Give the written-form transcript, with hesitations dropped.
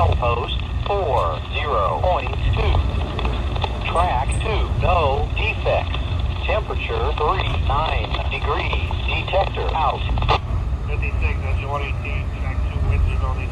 Milepost 40.2. Track 2, no defects. Temperature 39 degrees. Detector out. 56, that's 118, track 2, winds are only